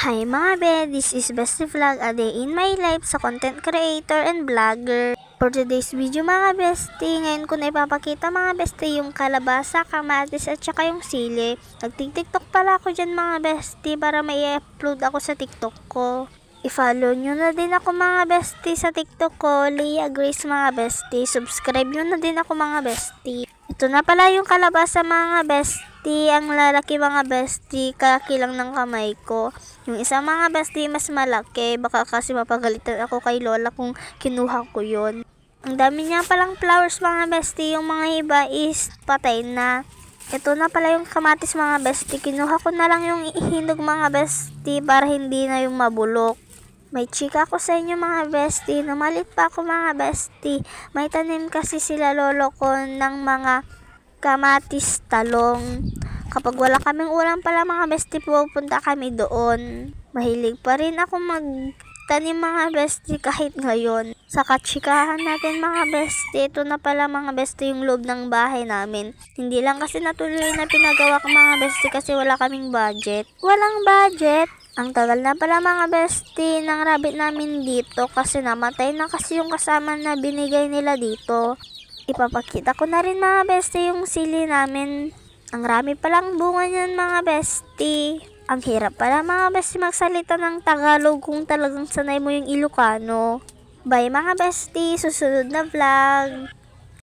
Hi mga be, this is Bestie Vlog, a day in my life sa content creator and vlogger. For today's video mga bestie, ngayon ko na ipapakita mga bestie yung kalabasa, kamatis at saka yung sili. Nagtik-tiktok pala ako dyan mga bestie para may upload ako sa tiktok ko. I-follow nyo na din ako mga bestie sa tiktok ko, Leah Grace mga bestie. Subscribe nyo na din ako mga bestie. Ito na pala yung kalabasa mga bestie, ang lalaki mga bestie, kalaki lang ng kamay ko. Yung isang mga bestie mas malaki, baka kasi mapagalitan ako kay lola kung kinuha ko yun. Ang dami niya palang flowers mga bestie, yung mga iba is patay na. Ito na pala yung kamatis mga bestie, kinuha ko na lang yung ihinog mga bestie para hindi na yung mabulok. May chika ko sa inyo mga bestie, numalit pa ako mga bestie. May tanim kasi sila lolo ko ng mga kamatis talong. Kapag wala kaming ulam pala mga bestie, pupunta kami doon. Mahilig pa rin ako magtanim mga bestie kahit ngayon. Sa katsikahan natin mga bestie, ito na pala mga bestie yung loob ng bahay namin. Hindi lang kasi natuloy na pinagawa ko mga bestie kasi wala kaming budget. Walang budget! Ang tagal na pala mga bestie ng rabbit namin dito kasi namatay na kasi yung kasama na binigay nila dito. Ipapakita ko na rin mga bestie yung sili namin. Ang rami palang bunga niyan mga bestie. Ang hirap pala mga bestie magsalita ng Tagalog kung talagang sanay mo yung Ilocano. Bye mga bestie, susunod na vlog.